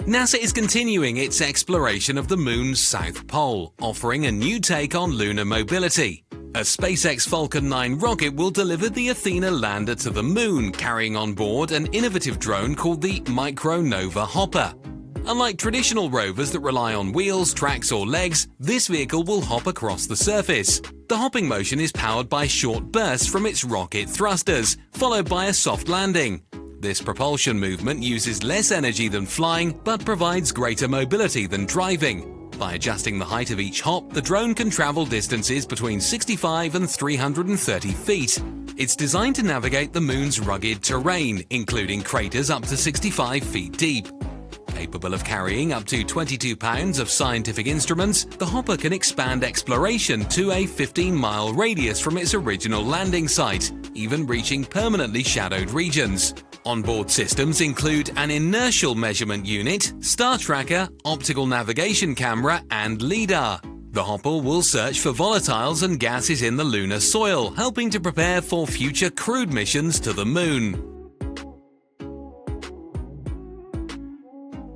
NASA is continuing its exploration of the Moon's south pole, offering a new take on lunar mobility. A SpaceX Falcon 9 rocket will deliver the Athena lander to the Moon, carrying on board an innovative drone called the Micronova Hopper. Unlike traditional rovers that rely on wheels, tracks or legs, this vehicle will hop across the surface. The hopping motion is powered by short bursts from its rocket thrusters, followed by a soft landing. This propulsion movement uses less energy than flying, but provides greater mobility than driving. By adjusting the height of each hop, the drone can travel distances between 65 and 330 feet. It's designed to navigate the Moon's rugged terrain, including craters up to 65 feet deep. Capable of carrying up to 22 pounds of scientific instruments, the hopper can expand exploration to a 15-mile radius from its original landing site, even reaching permanently shadowed regions. Onboard systems include an inertial measurement unit, star tracker, optical navigation camera, and LiDAR. The hopper will search for volatiles and gases in the lunar soil, helping to prepare for future crewed missions to the Moon.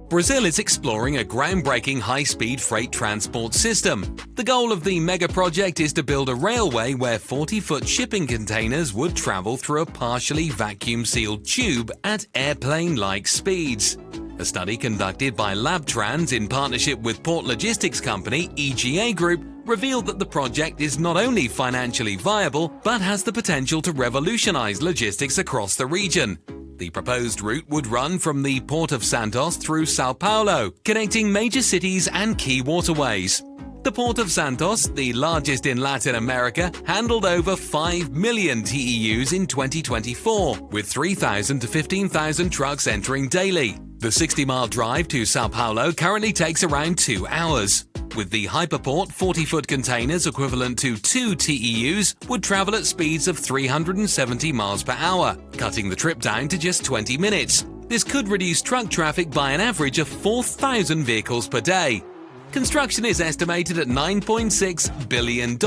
Brazil is exploring a groundbreaking high-speed freight transport system. The goal of the mega project is to build a railway where 40-foot shipping containers would travel through a partially vacuum-sealed tube at airplane-like speeds. A study conducted by LabTrans in partnership with port logistics company EGA Group revealed that the project is not only financially viable, but has the potential to revolutionize logistics across the region. The proposed route would run from the Port of Santos through Sao Paulo, connecting major cities and key waterways. The Port of Santos, the largest in Latin America, handled over 5 million TEUs in 2024, with 3,000 to 15,000 trucks entering daily. The 60-mile drive to Sao Paulo currently takes around 2 hours. With the hyperport, 40-foot containers equivalent to 2 TEUs would travel at speeds of 370 miles per hour, cutting the trip down to just 20 minutes. This could reduce truck traffic by an average of 4,000 vehicles per day. Construction is estimated at $9.6 billion,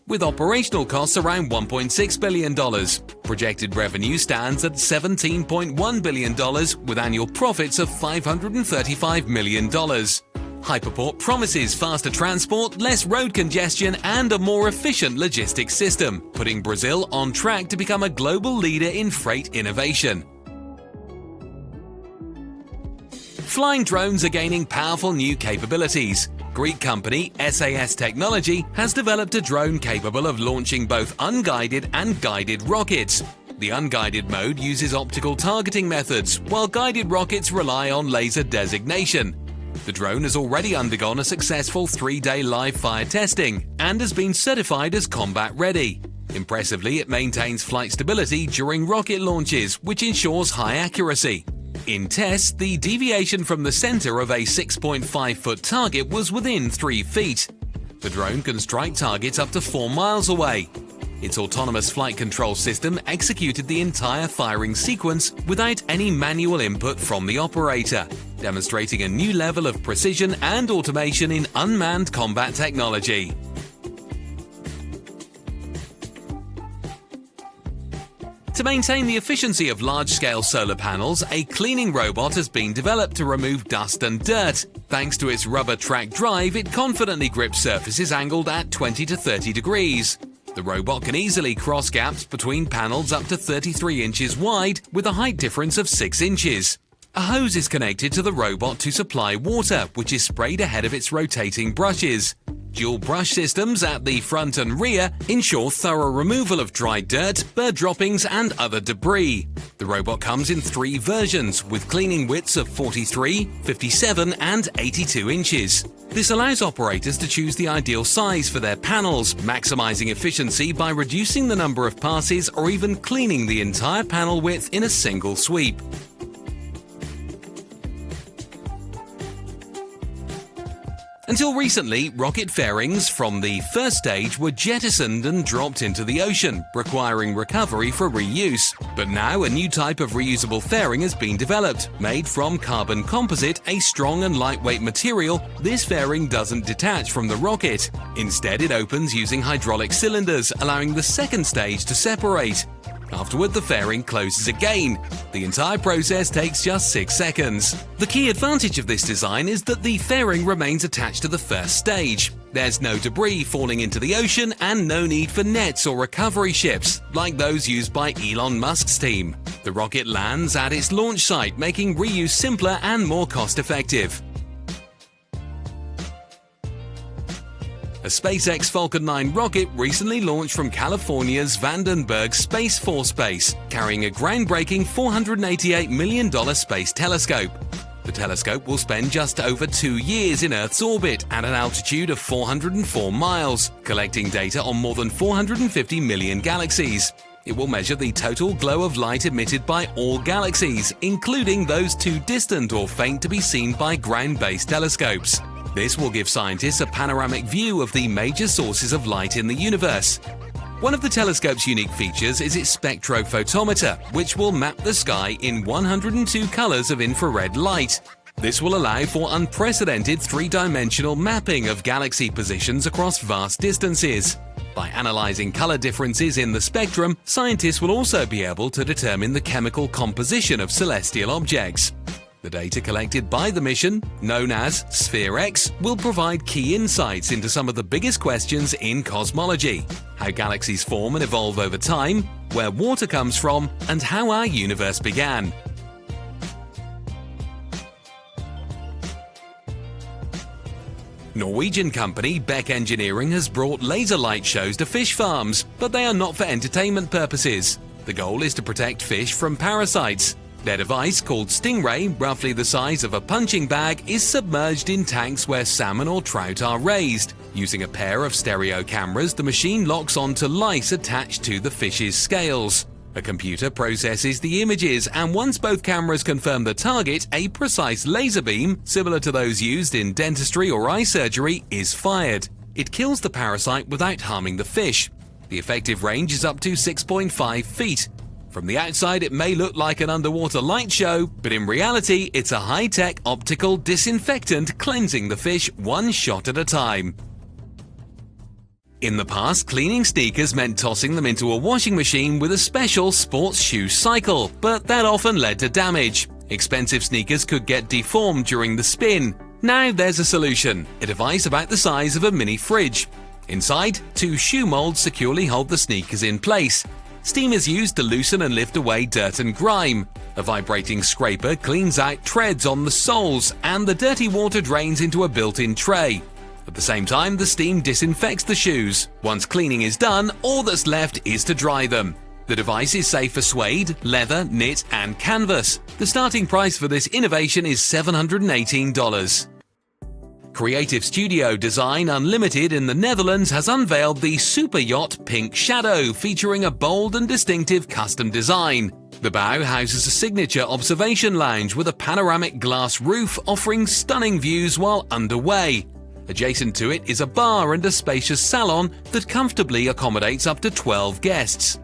with operational costs around $1.6 billion. Projected revenue stands at $17.1 billion, with annual profits of $535 million. Hyperport promises faster transport, less road congestion, and a more efficient logistics system, putting Brazil on track to become a global leader in freight innovation. Flying drones are gaining powerful new capabilities. Greek company SAS Technology has developed a drone capable of launching both unguided and guided rockets. The unguided mode uses optical targeting methods, while guided rockets rely on laser designation. The drone has already undergone a successful 3-day live fire testing and has been certified as combat ready. Impressively, it maintains flight stability during rocket launches, which ensures high accuracy. In tests, the deviation from the center of a 6.5-foot target was within 3 feet. The drone can strike targets up to 4 miles away. Its autonomous flight control system executed the entire firing sequence without any manual input from the operator, demonstrating a new level of precision and automation in unmanned combat technology. To maintain the efficiency of large-scale solar panels, a cleaning robot has been developed to remove dust and dirt. Thanks to its rubber track drive, it confidently grips surfaces angled at 20 to 30 degrees. The robot can easily cross gaps between panels up to 33 inches wide with a height difference of 6 inches. A hose is connected to the robot to supply water, which is sprayed ahead of its rotating brushes. Dual brush systems at the front and rear ensure thorough removal of dry dirt, bird droppings, and other debris. The robot comes in 3 versions, with cleaning widths of 43, 57, and 82 inches. This allows operators to choose the ideal size for their panels, maximizing efficiency by reducing the number of passes or even cleaning the entire panel width in a single sweep. Until recently, rocket fairings from the first stage were jettisoned and dropped into the ocean, requiring recovery for reuse. But now a new type of reusable fairing has been developed. Made from carbon composite, a strong and lightweight material, this fairing doesn't detach from the rocket. Instead, it opens using hydraulic cylinders, allowing the second stage to separate. Afterward, the fairing closes again. The entire process takes just 6 seconds. The key advantage of this design is that the fairing remains attached to the first stage. There's no debris falling into the ocean and no need for nets or recovery ships, like those used by Elon Musk's team. The rocket lands at its launch site, making reuse simpler and more cost-effective. A SpaceX Falcon 9 rocket recently launched from California's Vandenberg Space Force Base, carrying a groundbreaking $488 million space telescope. The telescope will spend just over 2 years in Earth's orbit at an altitude of 404 miles, collecting data on more than 450 million galaxies. It will measure the total glow of light emitted by all galaxies, including those too distant or faint to be seen by ground-based telescopes. This will give scientists a panoramic view of the major sources of light in the universe. One of the telescope's unique features is its spectrophotometer, which will map the sky in 102 colors of infrared light. This will allow for unprecedented three-dimensional mapping of galaxy positions across vast distances. By analyzing color differences in the spectrum, scientists will also be able to determine the chemical composition of celestial objects. The data collected by the mission, known as Sphere-X, will provide key insights into some of the biggest questions in cosmology: how galaxies form and evolve over time, where water comes from, and how our universe began. Norwegian company Beck Engineering has brought laser light shows to fish farms, but they are not for entertainment purposes. The goal is to protect fish from parasites. Their device, called Stingray, roughly the size of a punching bag, is submerged in tanks where salmon or trout are raised. Using a pair of stereo cameras, the machine locks onto lice attached to the fish's scales. A computer processes the images, and once both cameras confirm the target, a precise laser beam, similar to those used in dentistry or eye surgery, is fired. It kills the parasite without harming the fish. The effective range is up to 6.5 feet. From the outside, it may look like an underwater light show, but in reality, it's a high-tech optical disinfectant cleansing the fish one shot at a time. In the past, cleaning sneakers meant tossing them into a washing machine with a special sports shoe cycle, but that often led to damage. Expensive sneakers could get deformed during the spin. Now there's a solution: a device about the size of a mini fridge. Inside, 2 shoe molds securely hold the sneakers in place. Steam is used to loosen and lift away dirt and grime. A vibrating scraper cleans out treads on the soles, and the dirty water drains into a built-in tray. At the same time, the steam disinfects the shoes. Once cleaning is done, all that's left is to dry them. The device is safe for suede, leather, knit, and canvas. The starting price for this innovation is $718. Creative studio Design Unlimited in the Netherlands has unveiled the super yacht Pink Shadow, featuring a bold and distinctive custom design. The bow houses a signature observation lounge with a panoramic glass roof offering stunning views while underway. Adjacent to it is a bar and a spacious salon that comfortably accommodates up to 12 guests.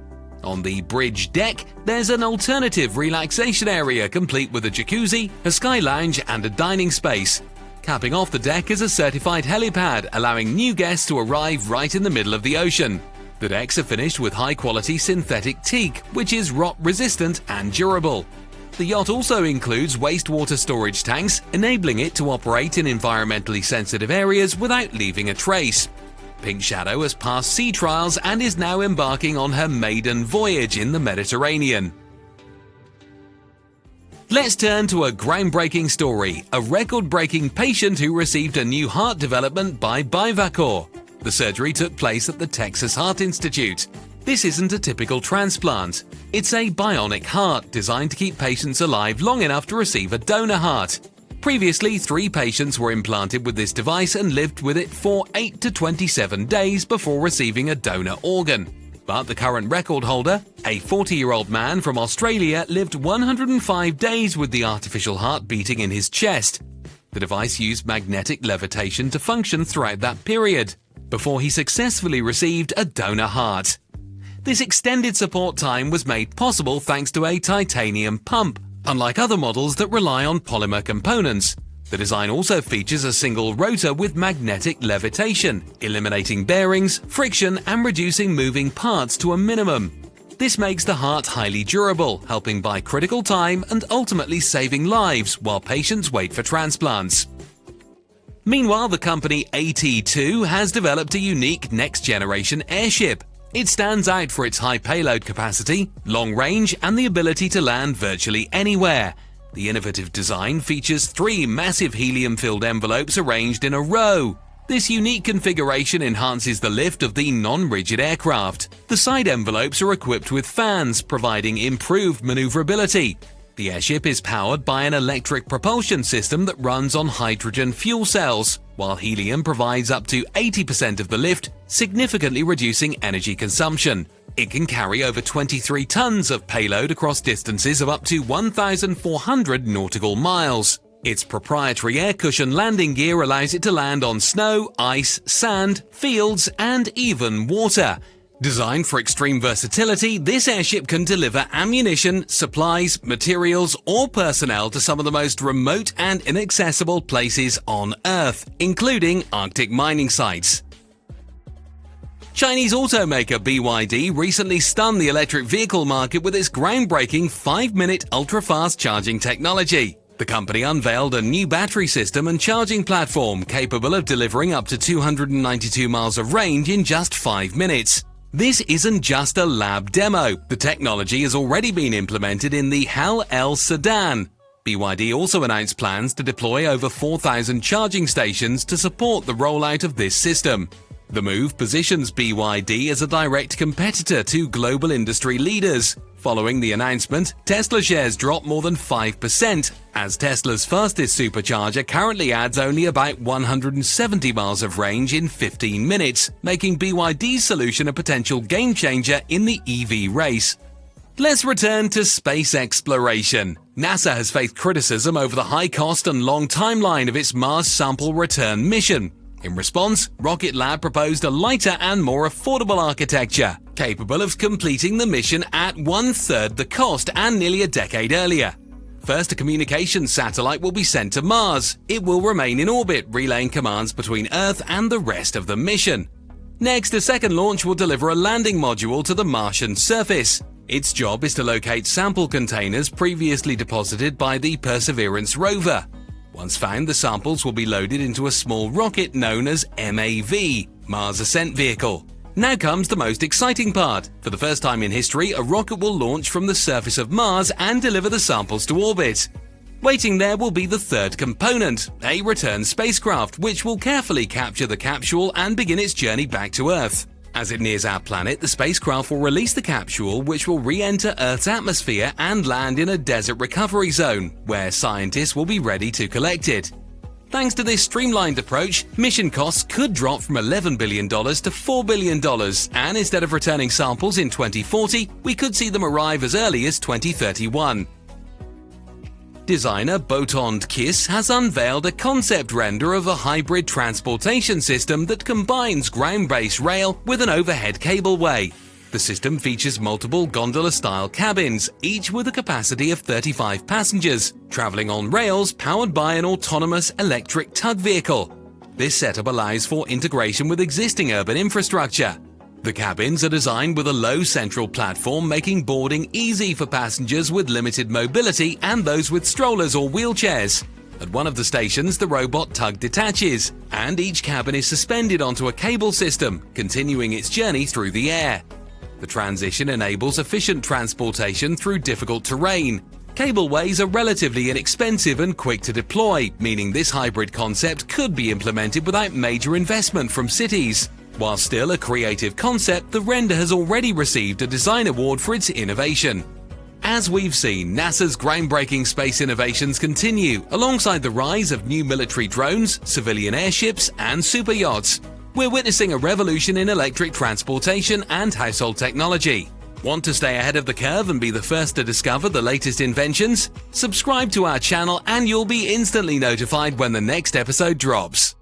On the bridge deck, there's an alternative relaxation area complete with a jacuzzi, a sky lounge, and a dining space. Capping off the deck is a certified helipad, allowing new guests to arrive right in the middle of the ocean. The decks are finished with high-quality synthetic teak, which is rot-resistant and durable. The yacht also includes wastewater storage tanks, enabling it to operate in environmentally sensitive areas without leaving a trace. Pink Shadow has passed sea trials and is now embarking on her maiden voyage in the Mediterranean. Let's turn to a groundbreaking story: a record-breaking patient who received a new heart development by Bivacor. The surgery took place at the Texas Heart Institute. This isn't a typical transplant. It's a bionic heart designed to keep patients alive long enough to receive a donor heart. Previously, 3 patients were implanted with this device and lived with it for 8 to 27 days before receiving a donor organ. But the current record holder, a 40-year-old man from Australia, lived 105 days with the artificial heart beating in his chest. The device used magnetic levitation to function throughout that period, before he successfully received a donor heart. This extended support time was made possible thanks to a titanium pump, unlike other models that rely on polymer components. The design also features a single rotor with magnetic levitation, eliminating bearings, friction, and reducing moving parts to a minimum. This makes the heart highly durable, helping buy critical time and ultimately saving lives while patients wait for transplants. Meanwhile, the company AT2 has developed a unique next-generation airship. It stands out for its high payload capacity, long range, and the ability to land virtually anywhere. The innovative design features 3 massive helium-filled envelopes arranged in a row. This unique configuration enhances the lift of the non-rigid aircraft. The side envelopes are equipped with fans, providing improved maneuverability. The airship is powered by an electric propulsion system that runs on hydrogen fuel cells, while helium provides up to 80% of the lift, significantly reducing energy consumption. It can carry over 23 tons of payload across distances of up to 1,400 nautical miles. Its proprietary air cushion landing gear allows it to land on snow, ice, sand, fields, and even water. Designed for extreme versatility, this airship can deliver ammunition, supplies, materials, or personnel to some of the most remote and inaccessible places on Earth, including Arctic mining sites. Chinese automaker BYD recently stunned the electric vehicle market with its groundbreaking 5-minute ultra-fast charging technology. The company unveiled a new battery system and charging platform capable of delivering up to 292 miles of range in just 5 minutes. This isn't just a lab demo. The technology has already been implemented in the Hal-L sedan. BYD also announced plans to deploy over 4,000 charging stations to support the rollout of this system. The move positions BYD as a direct competitor to global industry leaders. Following the announcement, Tesla shares dropped more than 5%, as Tesla's fastest supercharger currently adds only about 170 miles of range in 15 minutes, making BYD's solution a potential game-changer in the EV race. Let's return to space exploration. NASA has faced criticism over the high cost and long timeline of its Mars sample return mission. In response, Rocket Lab proposed a lighter and more affordable architecture, capable of completing the mission at 1/3 the cost and nearly a decade earlier. First, a communications satellite will be sent to Mars. It will remain in orbit, relaying commands between Earth and the rest of the mission. Next, a second launch will deliver a landing module to the Martian surface. Its job is to locate sample containers previously deposited by the Perseverance rover. Once found, the samples will be loaded into a small rocket known as MAV, Mars Ascent Vehicle. Now comes the most exciting part. For the first time in history, a rocket will launch from the surface of Mars and deliver the samples to orbit. Waiting there will be the third component, a return spacecraft, which will carefully capture the capsule and begin its journey back to Earth. As it nears our planet, the spacecraft will release the capsule, which will re-enter Earth's atmosphere and land in a desert recovery zone, where scientists will be ready to collect it. Thanks to this streamlined approach, mission costs could drop from $11 billion to $4 billion, and instead of returning samples in 2040, we could see them arrive as early as 2031. Designer Botond Kiss has unveiled a concept render of a hybrid transportation system that combines ground-based rail with an overhead cableway. The system features multiple gondola-style cabins, each with a capacity of 35 passengers, traveling on rails powered by an autonomous electric tug vehicle. This setup allows for integration with existing urban infrastructure. The cabins are designed with a low central platform, making boarding easy for passengers with limited mobility and those with strollers or wheelchairs. At one of the stations, the robot tug detaches, and each cabin is suspended onto a cable system, continuing its journey through the air. The transition enables efficient transportation through difficult terrain. Cableways are relatively inexpensive and quick to deploy, meaning this hybrid concept could be implemented without major investment from cities. While still a creative concept, the render has already received a design award for its innovation. As we've seen, NASA's groundbreaking space innovations continue, alongside the rise of new military drones, civilian airships, and super yachts. We're witnessing a revolution in electric transportation and household technology. Want to stay ahead of the curve and be the first to discover the latest inventions? Subscribe to our channel and you'll be instantly notified when the next episode drops.